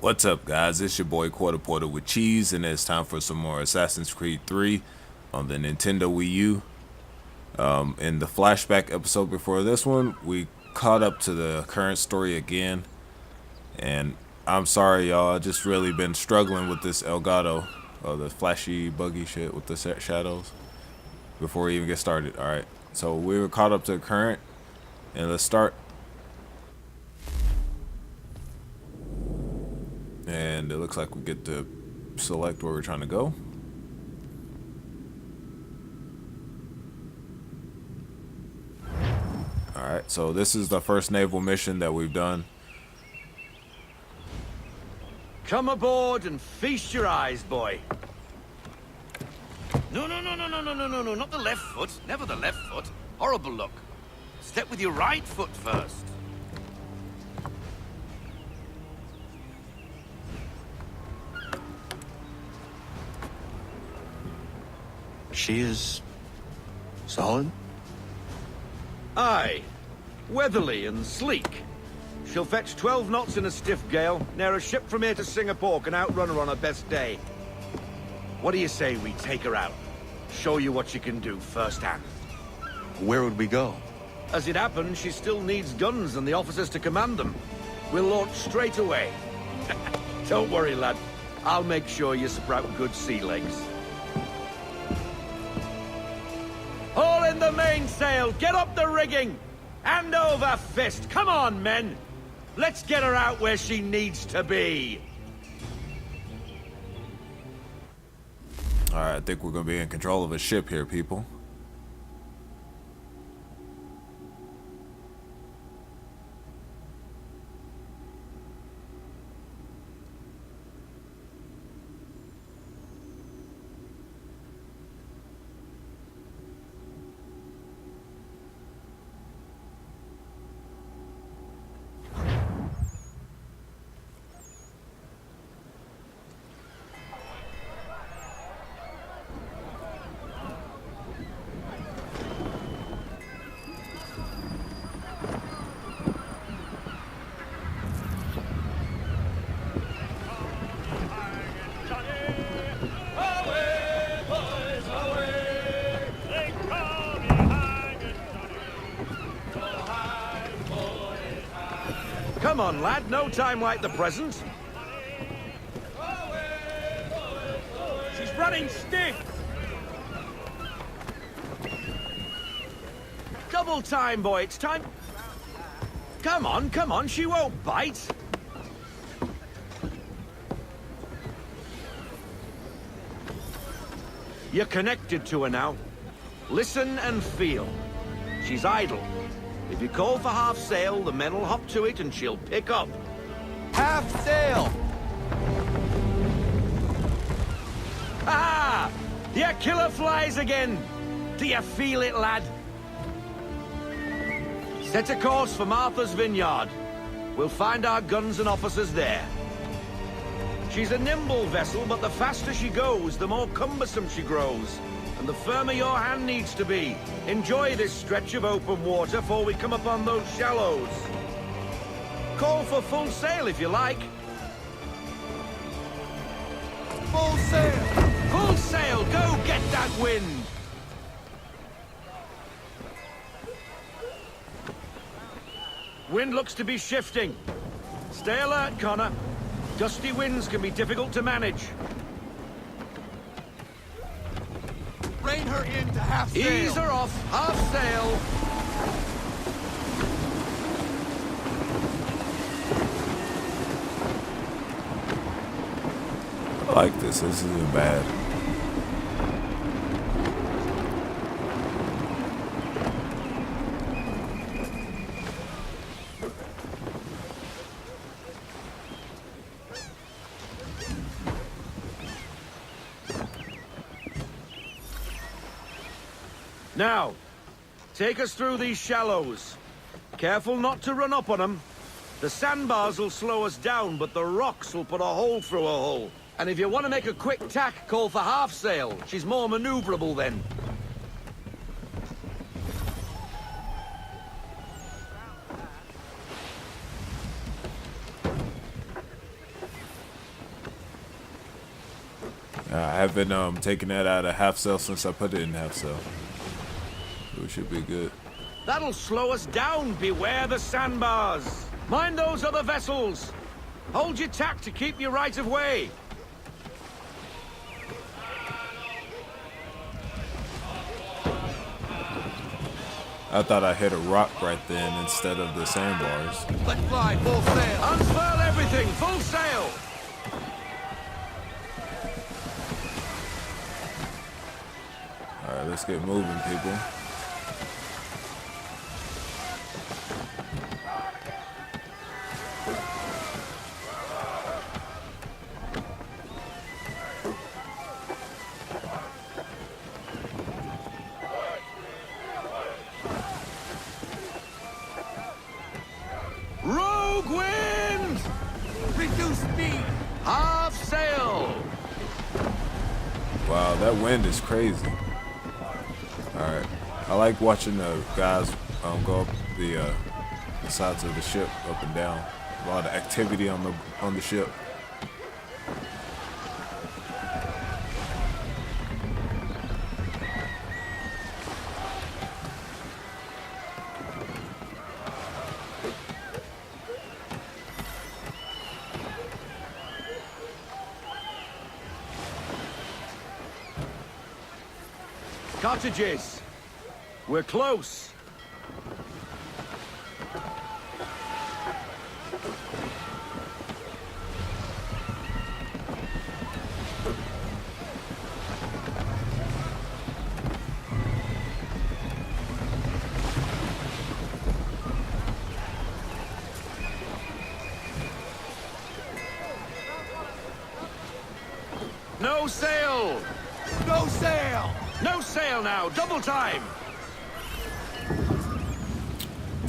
What's up, guys? It's your boy Quarter Porter with Cheese, and it's time for some more Assassin's Creed 3 on the Nintendo Wii U. In the flashback episode before this one, we caught up to the current story again. And I'm sorry, y'all. I just really been struggling with this Elgato, the flashy, buggy shit with the shadows before we even get started. Alright, so we were caught up to the current, and let's start. And it looks like we get to select where we're trying to go. Alright, so this is the first naval mission that we've done. Come aboard and feast your eyes, boy. No, not the left foot. Never the left foot. Horrible look. Step with your right foot first. She is solid? Aye. Weatherly and sleek. She'll fetch 12 knots in a stiff gale. Ne'er a ship from here to Singapore can outrun her on her best day. What do you say we take her out? Show you what she can do firsthand. Where would we go? As it happens, she still needs guns and the officers to command them. We'll launch straight away. Don't worry, lad. I'll make sure you sprout good sea legs. Haul in the mainsail! Get up the rigging! Hand over fist! Come on, men! Let's get her out where she needs to be! Alright, I think we're going to be in control of a ship here, people. Come on, lad. No time like the present. She's running stiff! Double time, boy. It's time... Come on. She won't bite. You're connected to her now. Listen and feel. She's idle. If you call for half sail, the men will hop to it and she'll pick up. Half sail! Ah! Your killer flies again! Do you feel it, lad? Set a course for Martha's Vineyard. We'll find our guns and officers there. She's a nimble vessel, but the faster she goes, the more cumbersome she grows. And the firmer your hand needs to be. Enjoy this stretch of open water before we come upon those shallows. Call for full sail if you like. Full sail! Full sail! Go get that wind! Wind looks to be shifting. Stay alert, Connor. Gusty winds can be difficult to manage. Rein her in to half sail! Ease her off, half sail. I like this. This isn't bad. Now, take us through these shallows. Careful not to run up on them. The sandbars will slow us down, but the rocks will put a hole through a hull. And if you want to make a quick tack, call for half sail. She's more maneuverable then. I haven't taken that out of half sail since I put it in half sail. So it should be good. That'll slow us down. Beware the sandbars. Mind those other vessels. Hold your tack to keep your right of way. I thought I hit a rock right then instead of the sandbars. Let's fly full sail. Unfurl everything. Full sail. Alright, let's get moving, people. Rogue wind! Reduce speed. Half sail! Wow, that wind is crazy. Alright. I like watching the guys go up the sides of the ship, up and down. A lot of activity on the ship. Cottages! We're close! No sail! No sail. No sail now! Double time!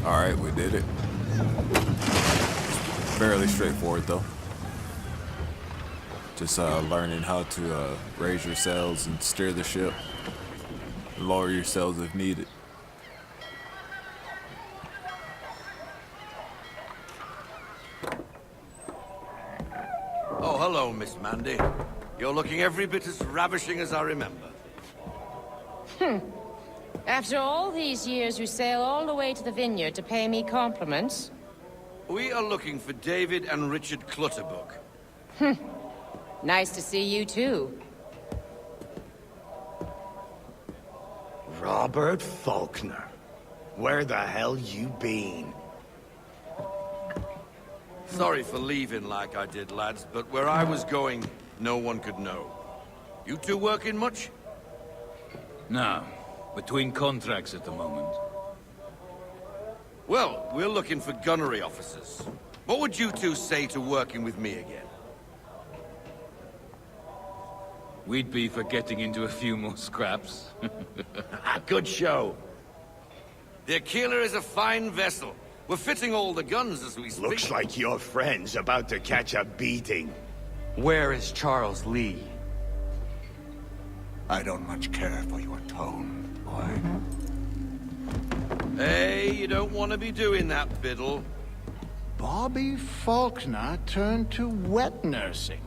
Alright, we did it. Fairly straightforward though. Just learning how to raise your sails and steer the ship. Lower your sails if needed. Oh, hello, Miss Mandy. You're looking every bit as ravishing as I remember. After all these years, you sail all the way to the vineyard to pay me compliments? We are looking for David and Richard Clutterbuck. Nice to see you, too. Robert Faulkner. Where the hell you been? Sorry for leaving like I did, lads, but where I was going, no one could know. You two working much? No. Between contracts at the moment. Well, we're looking for gunnery officers. What would you two say to working with me again? We'd be for getting into a few more scraps. Good show. The Aquila is a fine vessel. We're fitting all the guns as we speak. Looks like your friend's about to catch a beating. Where is Charles Lee? I don't much care for your tone, boy. Hey, you don't want to be doing that, Biddle. Bobby Faulkner turned to wet nursing.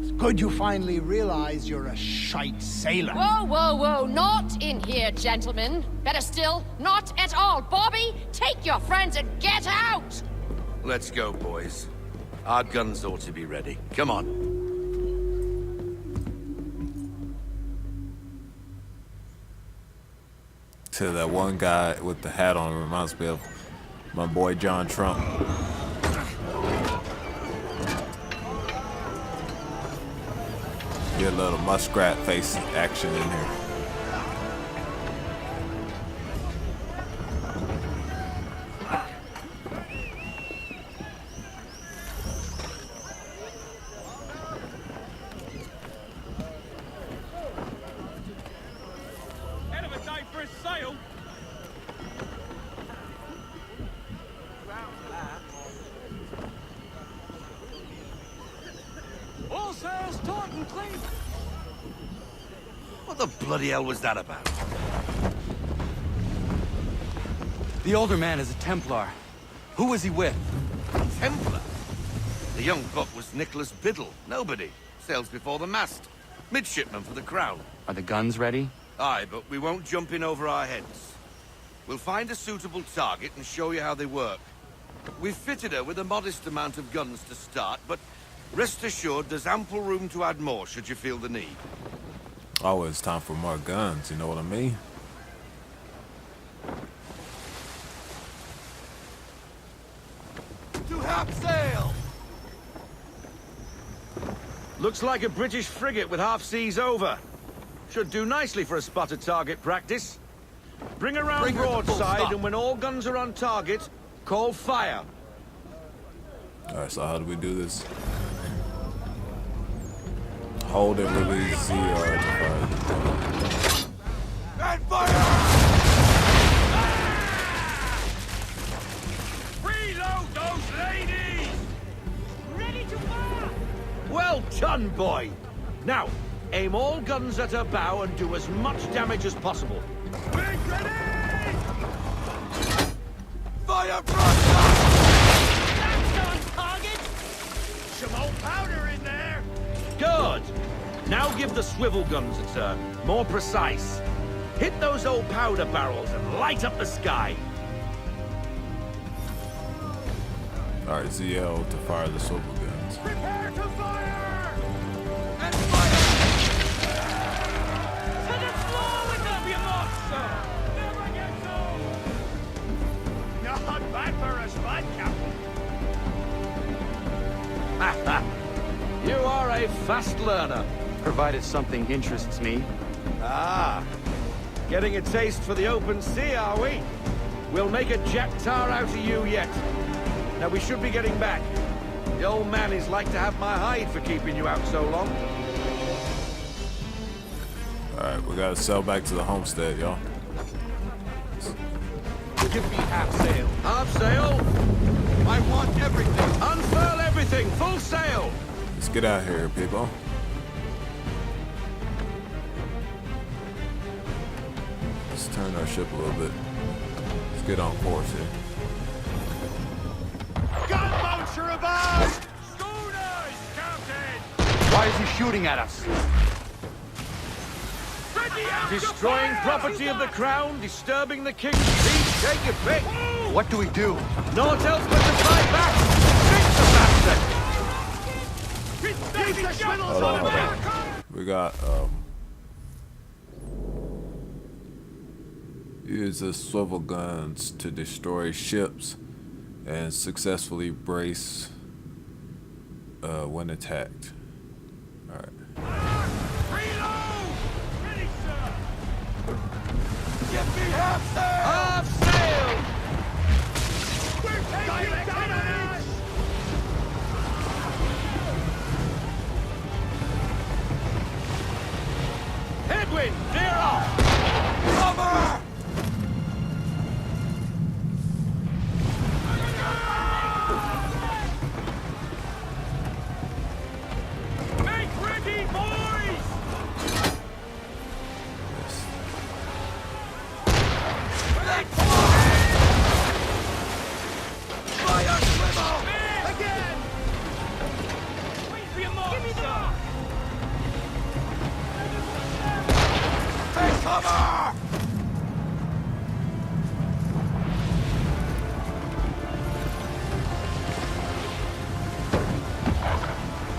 It's good you finally realize you're a shite sailor. Whoa, whoa, whoa, not in here, gentlemen. Better still, not at all. Bobby, take your friends and get out! Let's go, boys. Our guns ought to be ready. Come on. To that one guy with the hat on reminds me of my boy John Trump. Get a little muskrat face action in here. End of a day for a sail. All sails taut and clean. What the bloody hell was that about? The older man is a Templar. Who was he with? Templar? The young buck was Nicholas Biddle. Nobody. Sails before the mast. Midshipman for the Crown. Are the guns ready? Aye, but we won't jump in over our heads. We'll find a suitable target and show you how they work. We've fitted her with a modest amount of guns to start, but rest assured there's ample room to add more should you feel the need. Always time for more guns, you know what I mean? To half sail! Looks like a British frigate with half seas over. Should do nicely for a spotted target practice. Bring her round broadside, and when all guns are on target, call fire. Alright, so how do we do this? Hold and release ZR to fire. And fire! Reload those ladies! Ready to fire! Well done, boy! Now, aim all guns at her bow and do as much damage as possible. Wing ready! Fire broadside! That's on target! Some old powder in there! Good! Now give the swivel guns a turn. More precise. Hit those old powder barrels and light up the sky. Alright, ZL to fire the swivel guns. Prepare to fire! And fire! To the floor with them, you monster! Never gets old! Not bad for a spud, Captain. You are a fast learner. Provided something interests me. Ah, getting a taste for the open sea, are we? We'll make a jack tar out of you yet. Now we should be getting back. The old man is like to have my hide for keeping you out so long. Alright, we gotta sail back to the homestead, y'all. Give me half sail. Half sail? I want everything. Unfurl everything. Full sail. Let's get out here, people. Let's turn our ship a little bit. Let's get on course here. Gunboats are above! Schooners, Captain! Why is he shooting at us? Destroying property of the crown, disturbing the king's peace. Take your pick. What do we do? Naught else but to fight back. Fix the bastard. Hold on. We got, use the swivel guns to destroy ships and successfully brace when attacked. Alright. Reload! Ready, sir! Give me half sail. Half sail. We're taking damage! Headwind, veer off. Cover. Make ready, boys! Fire swivel. Again! Wait for your mark, give me the Take cover.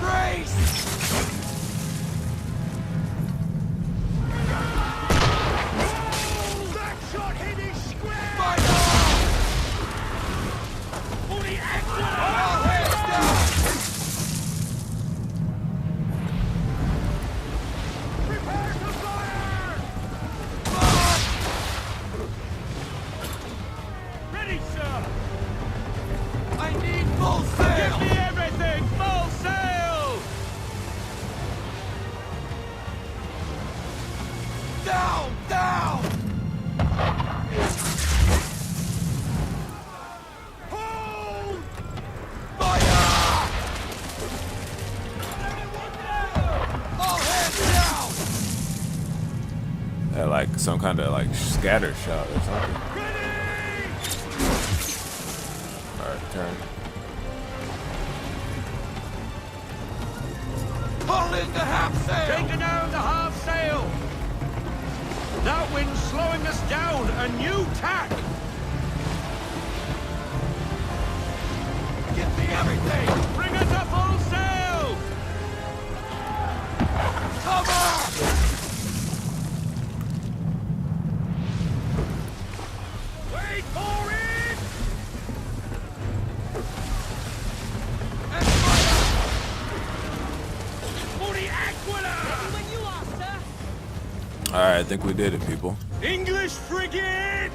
Brace. That shot hit his square! Fire. Fully active! All hands down. Prepare to fire! Ready, sir! I need full sail. Give me everything! Full sail! Down, down. Hold! Fire. All hands down. Had like some kind of like scatter shot or something. Ready! Alright, turn. Pull in the half sail! Taken down the half sail! That wind's slowing us down! A new tack! Get me everything! Bring us a full sail! Cover! Wait for it! And fire! Muri Aquila! When you are, sir! Alright, I think we did it, people. English frigate!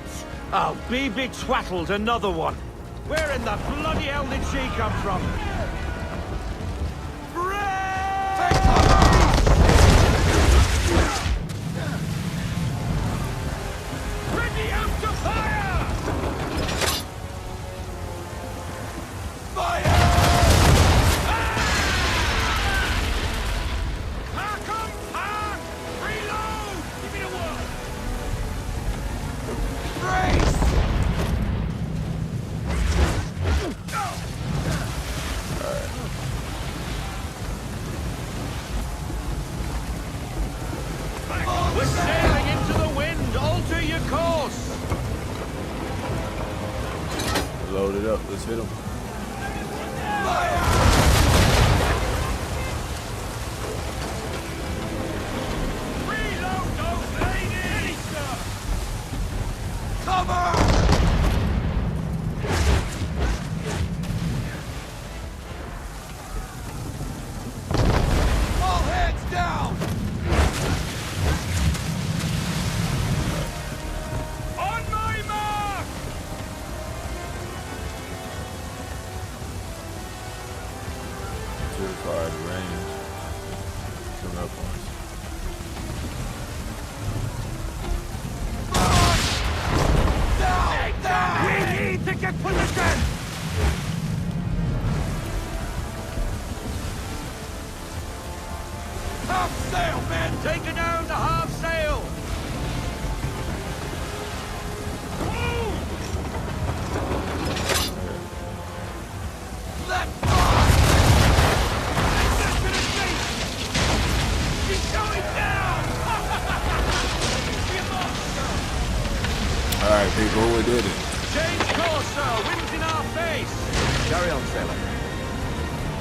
Oh, be big twattled, another one. Where in the bloody hell did she come from? Take cover! Ready up to fire! Fire! Pack 'em, pack! Reload! Give me the word! Brace! We're sailing into the wind. Alter your course. Load it up. Let's hit them. Reload those ladies. Cover! All hands down! On my mark! Too far out of range. Coming up on us. Down! We need to get position! Half sail, men! Take her down to half sail! Let go! She's going down! Alright, people, we did it. Change course, sir! Wind's in our face! Carry on, sailor.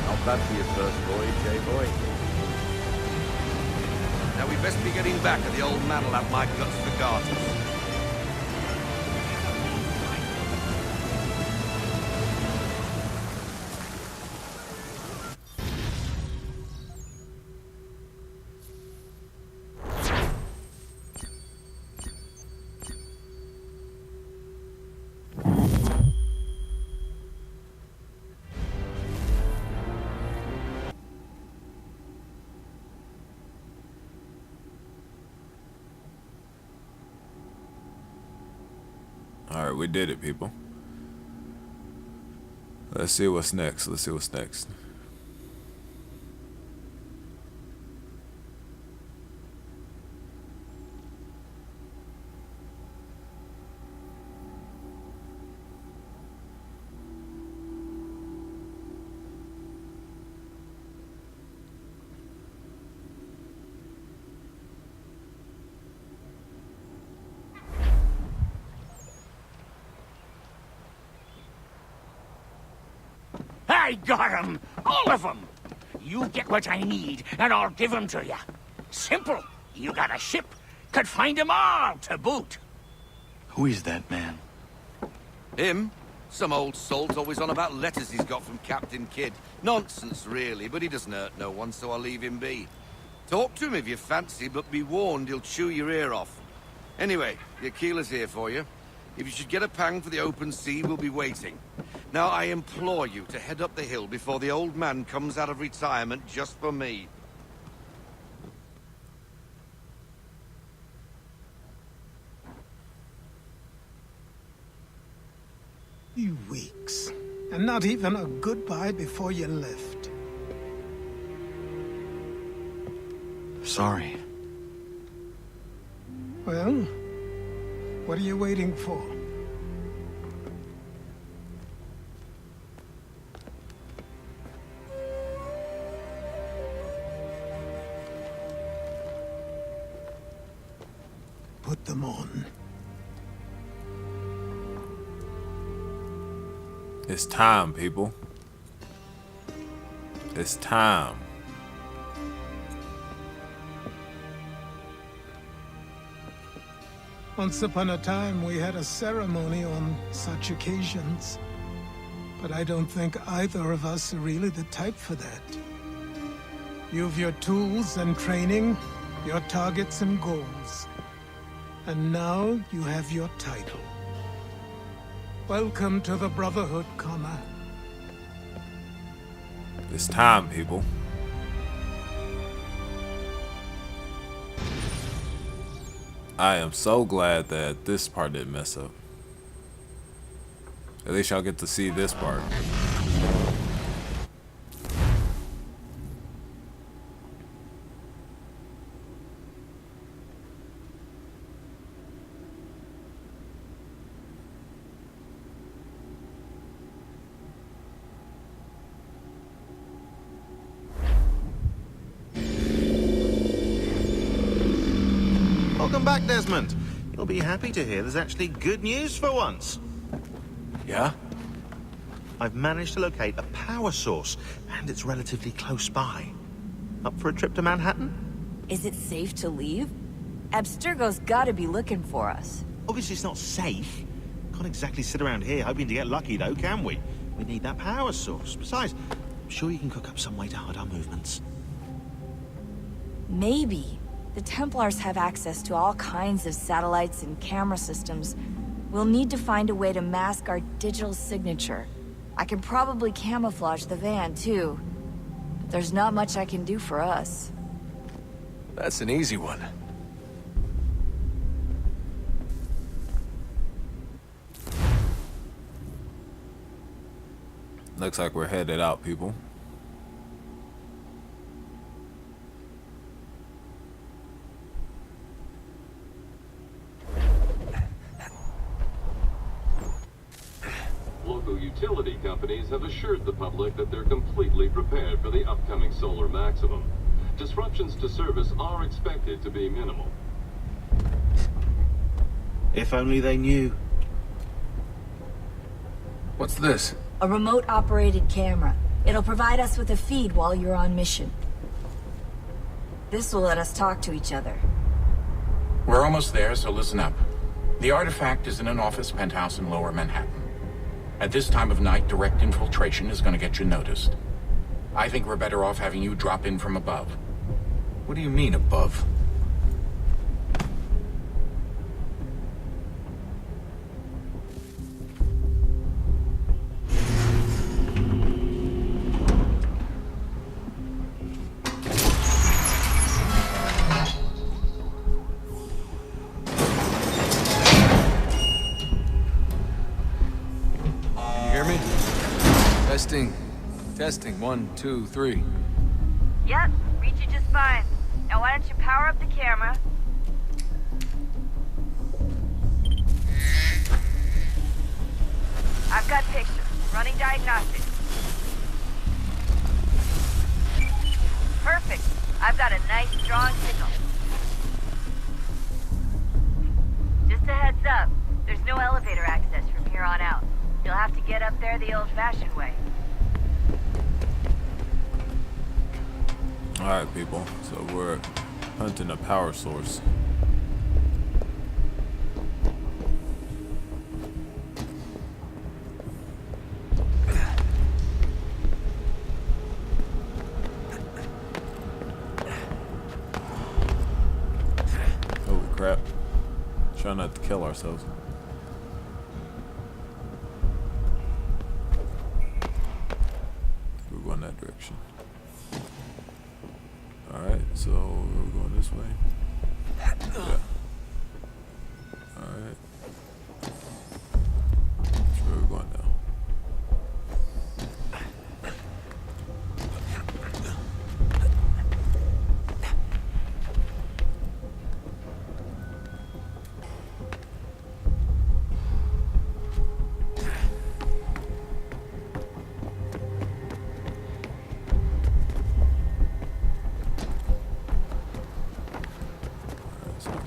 Not bad for your first voyage, eh, boy? Now we best be getting back, or the old man'll have my guts for garters. Alright, we did it, people. Let's see what's next. Let's see what's next. I got 'em! All of 'em! You get what I need, and I'll give 'em to you. Simple. You got a ship. Could find 'em all to boot. Who is that man? Him? Some old salt always on about letters he's got from Captain Kidd. Nonsense, really, but he doesn't hurt no one, so I'll leave him be. Talk to him if you fancy, but be warned he'll chew your ear off. Anyway, your keeler's here for you. If you should get a pang for the open sea, we'll be waiting. Now, I implore you to head up the hill before the old man comes out of retirement just for me. You weeks. And not even a goodbye before you left. Sorry. Well, what are you waiting for? them on. It's time, people. It's time. Once upon a time, we had a ceremony on such occasions. But I don't think either of us are really the type for that. You've your tools and training, your targets and goals. And now you have your title. Welcome to the Brotherhood, Connor. It's time, people. I am so glad that this part didn't mess up. At least y'all get to see this part. Welcome back, Desmond. You'll be happy to hear there's actually good news for once. Yeah? I've managed to locate a power source, and it's relatively close by. Up for a trip to Manhattan? Is it safe to leave? Abstergo's gotta be looking for us. Obviously it's not safe. Can't exactly sit around here hoping to get lucky, though, can we? We need that power source. Besides, I'm sure you can cook up some way to hide our movements. Maybe. The Templars have access to all kinds of satellites and camera systems. We'll need to find a way to mask our digital signature. I can probably camouflage the van, too. But there's not much I can do for us. That's an easy one. Looks like we're headed out, people. Local utility companies have assured the public that they're completely prepared for the upcoming solar maximum. Disruptions to service are expected to be minimal. If only they knew. What's this? A remote-operated camera. It'll provide us with a feed while you're on mission. This will let us talk to each other. We're almost there, so listen up. The artifact is in an office penthouse in Lower Manhattan. At this time of night, direct infiltration is going to get you noticed. I think we're better off having you drop in from above. What do you mean, above? Testing. 1, 2, 3. Yep, reach you just fine. Now why don't you power up the camera? I've got pictures. Running diagnostics. Perfect. I've got a nice, strong signal. Just a heads up, there's no elevator access from here on out. You'll have to get up there the old-fashioned way. Alright, people. So we're hunting a power source. Holy crap. Try not to kill ourselves. We're going that direction. Alright, so we're going this way. Yeah. Alright. That's where we're going now.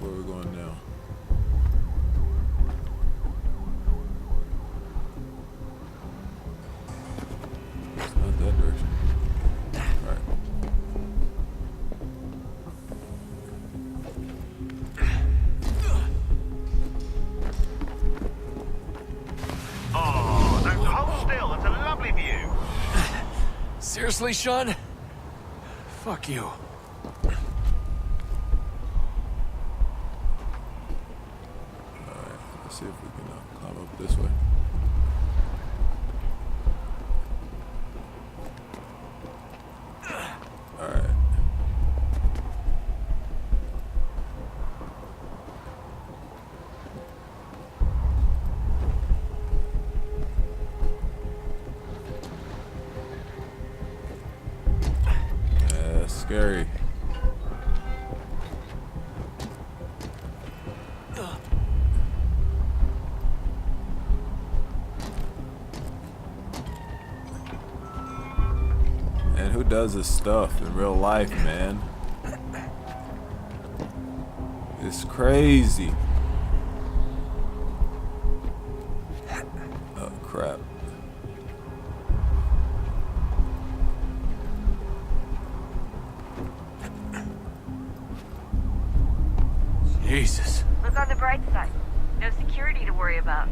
We're Seriously, Sean? Fuck you. Alright, let's see if we can climb up this way. Alright. That's scary. And who does this stuff in real life, man? It's crazy. Oh, crap. Jesus. Look on the bright side. No security to worry about.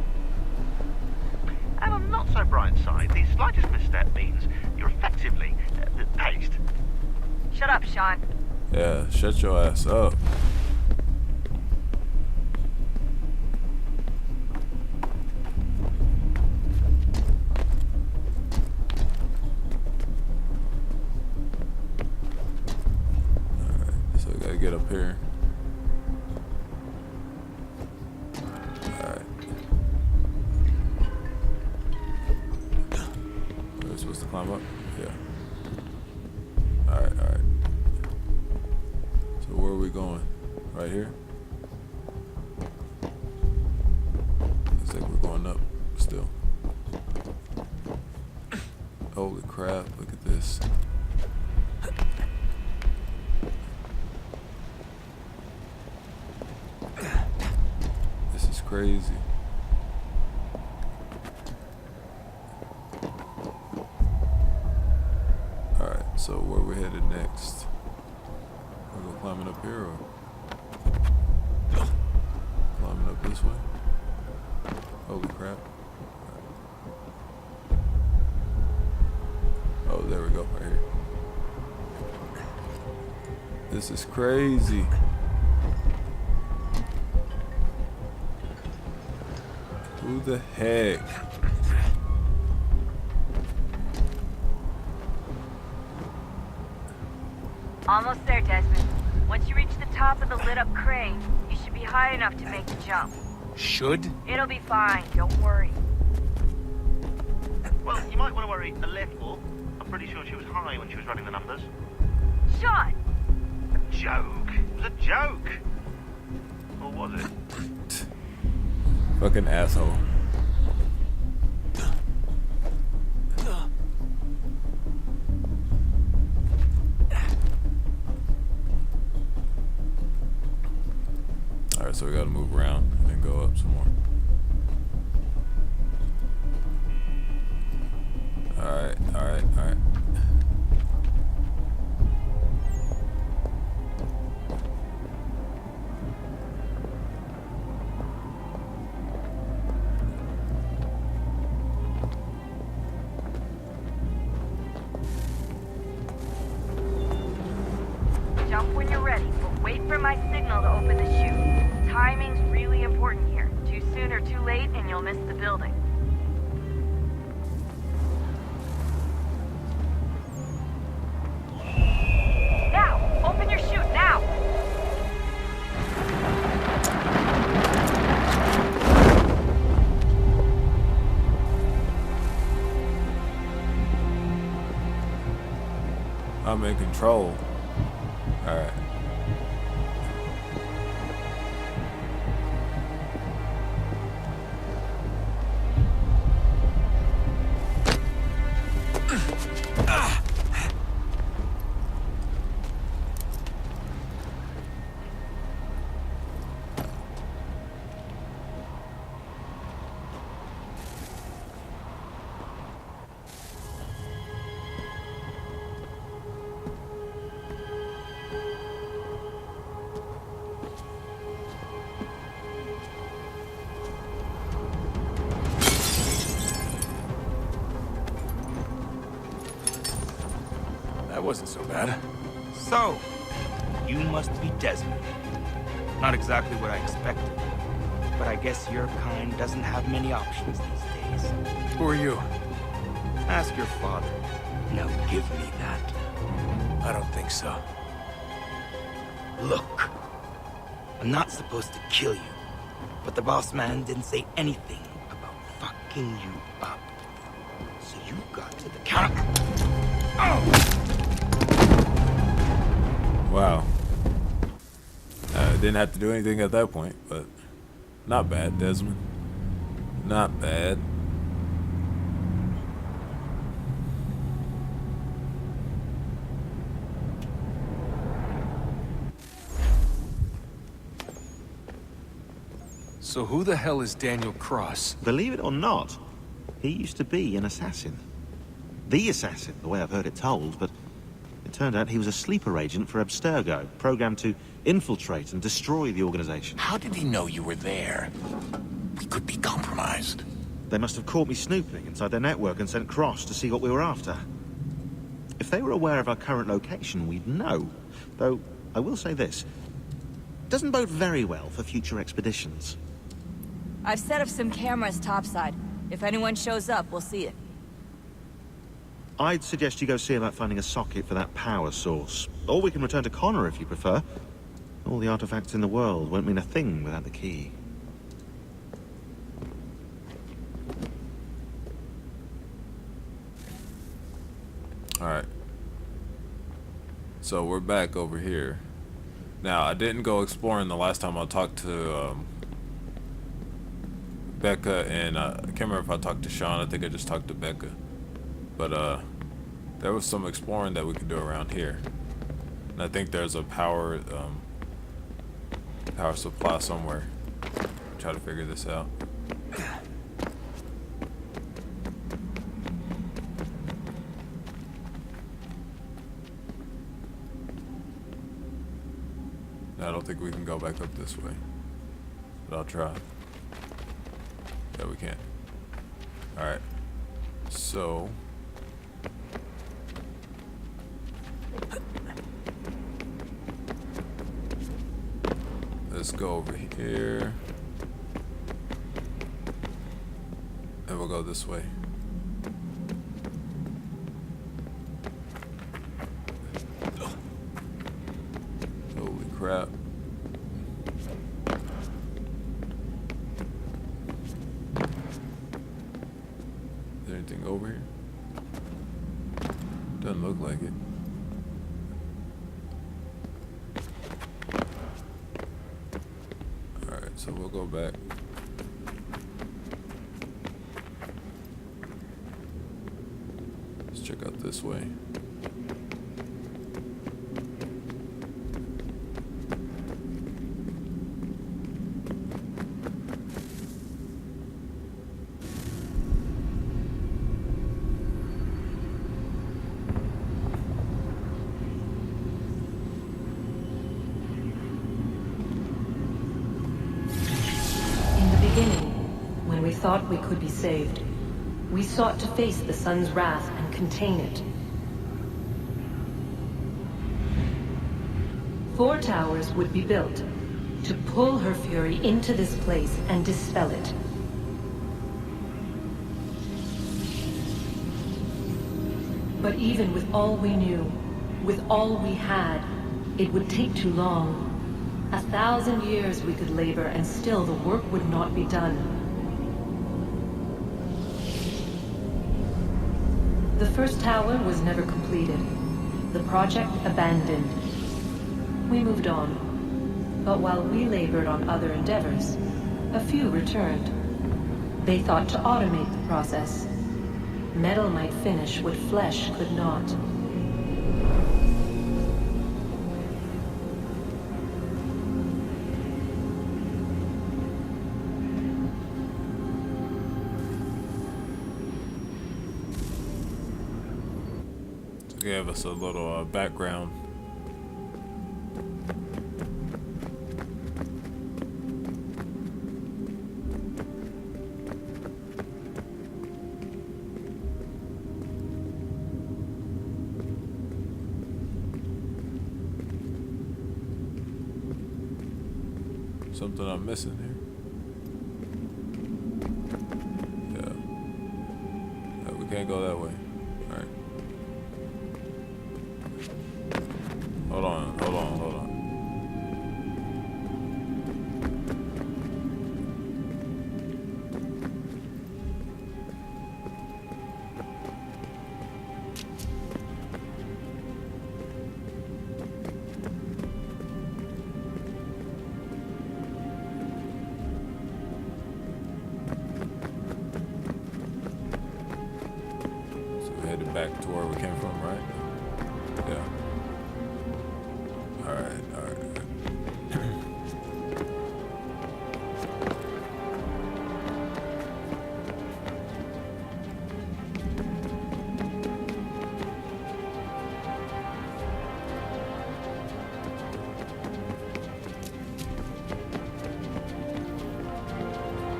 And on the not so bright side, the slightest misstep means you're effectively paced. Shut up, Sean. Yeah, shut your ass up. Alright, so we gotta get up here. Alright. Are we supposed to climb up? Yeah. Alright, alright. So where are we going? Right here? Looks like we're going up still. Holy crap, look at this. This is crazy. Alright, so where we headed next? We're going climbing up here or climbing up this way? Holy crap. Oh, there we go, right here. This is crazy. Who the heck? Almost there, Desmond. Once you reach the top of the lit-up crane, you should be high enough to make the jump. Should? It'll be fine, don't worry. Well, you might want to worry a little. I'm pretty sure she was high when she was running the numbers. Sean! A joke. It was a joke. Or was it? Fucking asshole. Alright, so we gotta move around and go up some more. Alright, alright, alright. Jump when you're ready, but wait for my signal to open the chute. Timing's really important here. Too soon or too late, and you'll miss the building. Now! Open your chute, now! I'm in control. Alright. wasn't so bad. So, you must be Desmond. Not exactly what I expected. But I guess your kind doesn't have many options these days. Who are you? Ask your father. Now give me that. I don't think so. Look. I'm not supposed to kill you. But the boss man didn't say anything about fucking you up. So you got to the counter. Oh! Wow. Didn't have to do anything at that point, but not bad, Desmond. Not bad. So who the hell is Daniel Cross? Believe it or not, he used to be an assassin. The assassin, the way I've heard it told, but it turned out he was a sleeper agent for Abstergo, programmed to infiltrate and destroy the organization. How did he know you were there? We could be compromised. They must have caught me snooping inside their network and sent Cross to see what we were after. If they were aware of our current location, we'd know. Though, I will say this. Doesn't bode very well for future expeditions. I've set up some cameras topside. If anyone shows up, we'll see it. I'd suggest you go see about finding a socket for that power source. Or we can return to Connor if you prefer. All the artifacts in the world won't mean a thing without the key. Alright. So we're back over here. Now, I didn't go exploring the last time I talked to Becca, and I can't remember if I talked to Sean. I think I just talked to Becca. But there was some exploring that we could do around here. And I think there's a power supply somewhere. Try to figure this out. I don't think we can go back up this way, but I'll try. Yeah, we can. Alright, so let's go over here and we'll go this way. Holy crap. Is there anything over here? Doesn't look like it. Alright, so we'll go back. Let's check out this way. When we thought we could be saved, we sought to face the sun's wrath and contain it. 4 towers would be built to pull her fury into this place and dispel it. But even with all we knew, with all we had, it would take too long. 1,000 years we could labor and still the work would not be done. The first tower was never completed. The project abandoned. We moved on. But while we labored on other endeavors, a few returned. They thought to automate the process. Metal might finish what flesh could not. Gave us a little background. Something I'm missing here. Yeah. We can't go that way. Alright. Hold on. Back to where we came from, right? Yeah. Alright.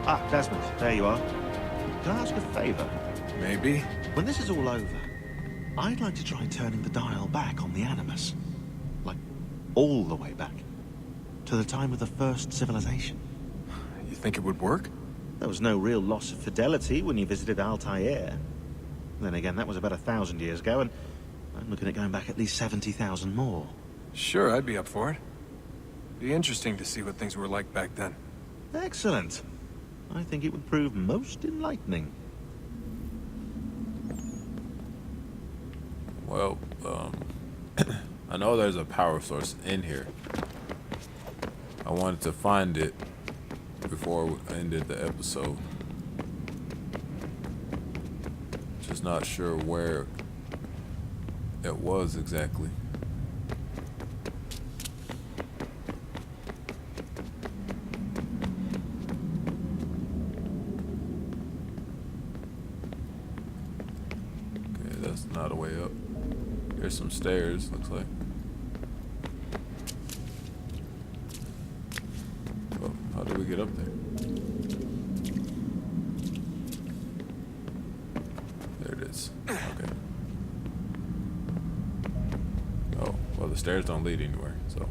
Ah, Desmond, there you are. Can I ask a favor? Maybe. When this is all over, I'd like to try turning the dial back on the Animus. Like, all the way back. To the time of the first civilization. You think it would work? There was no real loss of fidelity when you visited Altair. Then again, that was about 1,000 years ago, and I'm looking at going back at least 70,000 more. Sure, I'd be up for it. Be interesting to see what things were like back then. Excellent. I think it would prove most enlightening. Well, I know there's a power source in here. I wanted to find it before we ended the episode. Just not sure where it was exactly. Okay, that's not a way up. There's some stairs, looks like. Oh, how do we get up there? There it is. Okay. Oh, well, the stairs don't lead anywhere, so.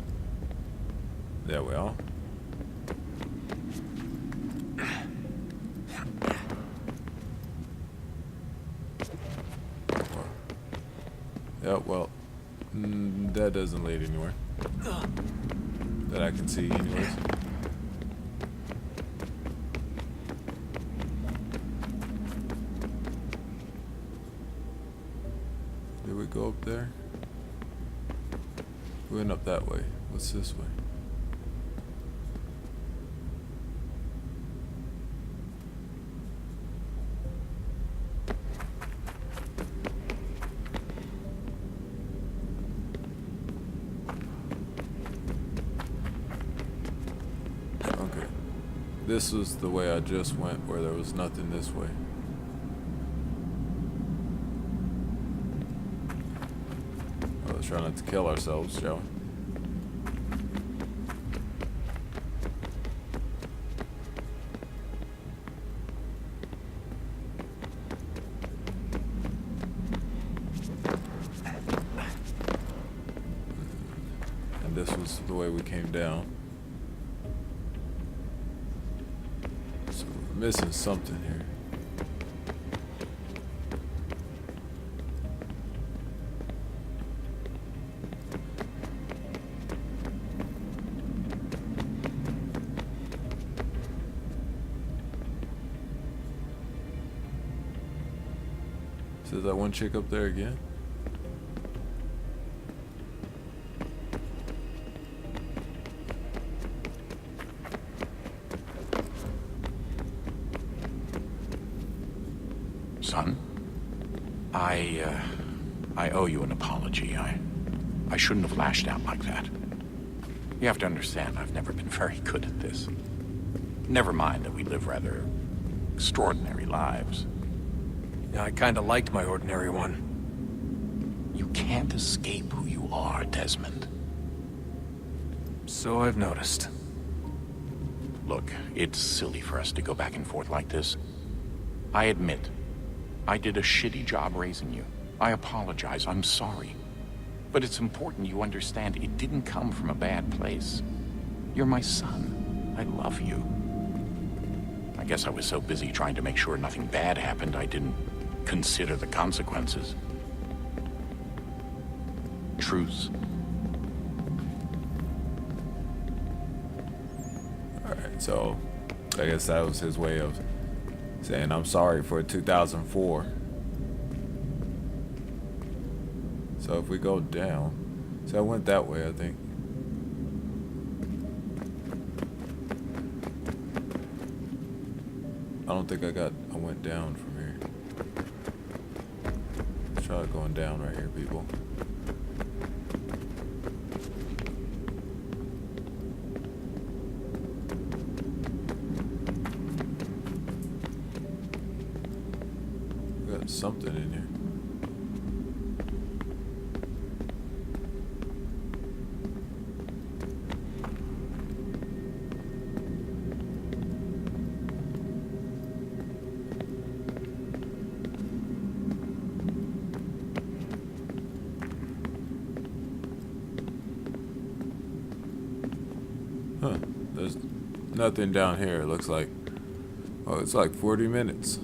There we are. Yeah, well, that doesn't lead anywhere. That I can see anyways. Did we go up there? We went up that way. What's this way? This was the way I just went, where there was nothing this way. Well, let's try not to kill ourselves, shall we? And this was the way we came down. Missing something here. Is that one chick up there again? Son, I owe you an apology. I shouldn't have lashed out like that. You have to understand, I've never been very good at this. Never mind that we live rather extraordinary lives. Yeah, I kinda liked my ordinary one. You can't escape who you are, Desmond. So I've noticed. Look, it's silly for us to go back and forth like this. I admit, I did a shitty job raising you. I apologize, I'm sorry. But it's important you understand it didn't come from a bad place. You're my son. I love you. I guess I was so busy trying to make sure nothing bad happened, I didn't consider the consequences. Truce. Alright, so I guess that was his way of saying I'm sorry for 2004. So if we go down, so I went that way, I think. I don't think I went down from here. Let's try going down right here, people. We got something in here. Huh, there's nothing down here, it looks like. Oh, it's like 40 minutes.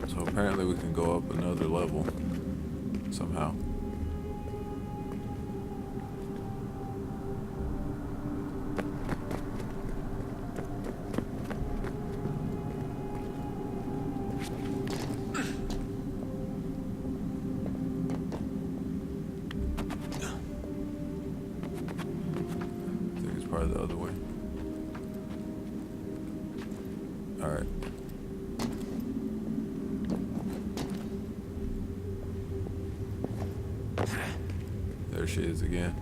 So apparently we can go up another level somehow. Probably the other way. Alright. There she is again.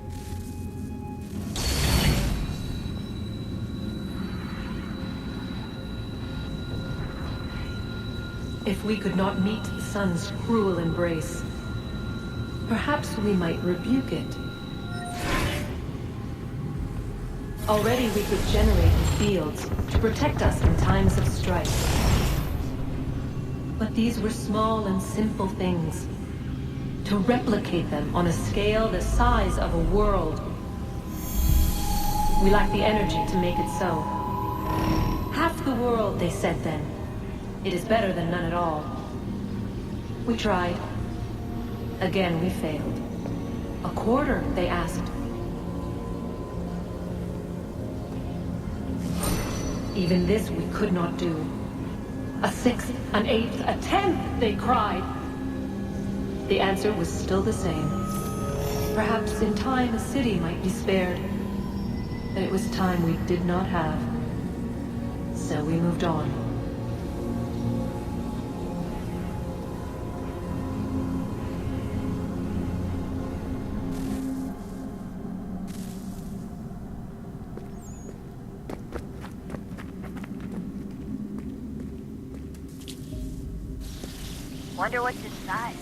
If we could not meet the sun's cruel embrace, perhaps we might rebuke it. Already we could generate the fields to protect us in times of strife. But these were small and simple things. To replicate them on a scale the size of a world, we lack the energy to make it so. Half the world, they said then. It is better than none at all. We tried. Again, we failed. A quarter, they asked. Even this we could not do. A sixth, an eighth, a tenth, they cried. The answer was still the same. Perhaps in time a city might be spared. But it was time we did not have. So we moved on. Wonder what's inside.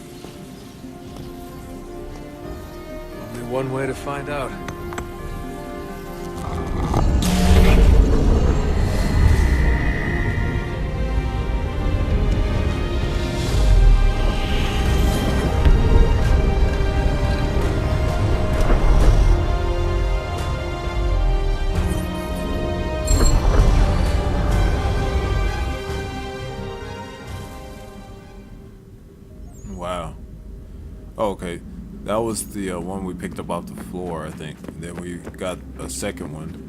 Only one way to find out. Wow. Oh, okay. That was the one we picked up off the floor, I think. And then we got a second one.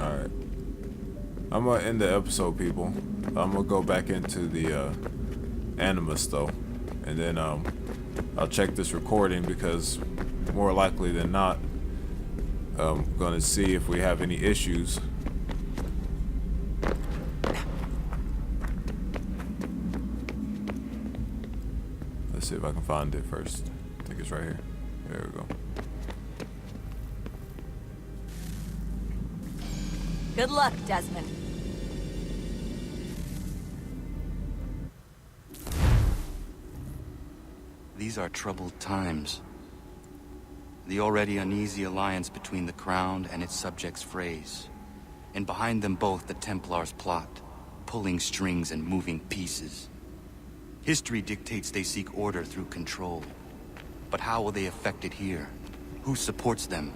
Alright. I'm gonna end the episode, people. I'm gonna go back into the Animus though, and then I'll check this recording because more likely than not I'm gonna see if we have any issues. Let's see if I can find it first. I think it's right here. There we go. Good luck, Desmond. These are troubled times. The already uneasy alliance between the Crown and its subjects frays. And behind them both the Templars plot, pulling strings and moving pieces. History dictates they seek order through control. But how will they affect it here? Who supports them?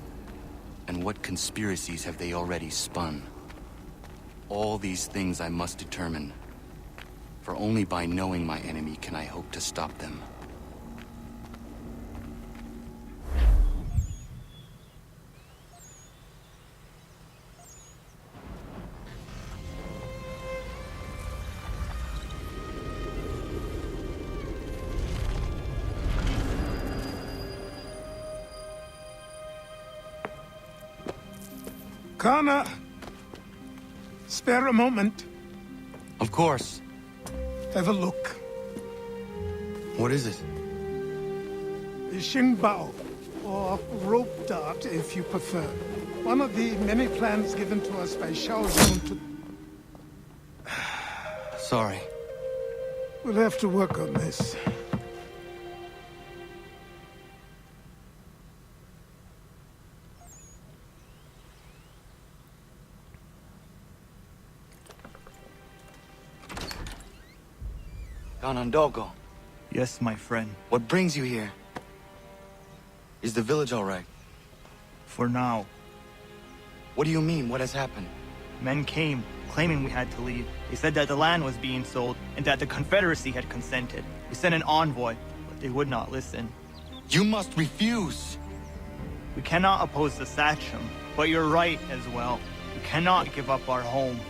And what conspiracies have they already spun? All these things I must determine. For only by knowing my enemy can I hope to stop them. Connor, spare a moment. Of course. Have a look. What is it? The Xingbao, or rope dart if you prefer. One of the many plans given to us by Xiao Yun to... Sorry. We'll have to work on this. Ganondogo. Yes, my friend. What brings you here? Is the village all right? For now. What do you mean? What has happened? Men came, claiming we had to leave. They said that the land was being sold, and that the Confederacy had consented. We sent an envoy, but they would not listen. You must refuse! We cannot oppose the Sachem, but you're right as well. We cannot give up our home.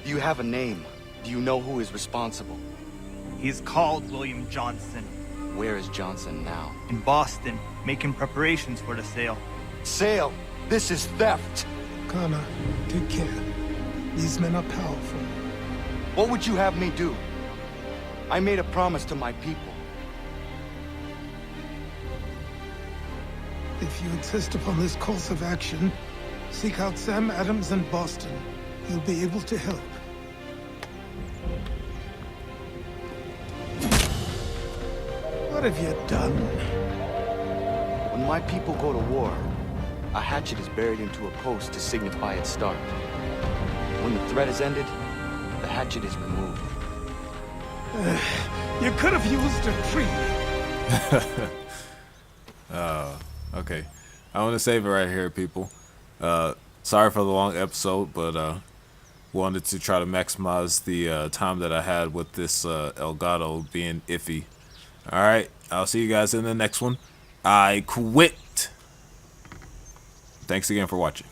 Do you have a name? Do you know who is responsible? He's called William Johnson. Where is Johnson now? In Boston, making preparations for the sale. Sale? This is theft! Connor, take care. These men are powerful. What would you have me do? I made a promise to my people. If you insist upon this course of action, seek out Sam Adams in Boston. He'll be able to help. What have you done? When my people go to war, a hatchet is buried into a post to signify its start. When the threat is ended, the hatchet is removed. You could have used a tree. Okay. I want to save it right here, people. Sorry for the long episode, but wanted to try to maximize the time that I had with this Elgato being iffy. Alright, I'll see you guys in the next one. I quit. Thanks again for watching.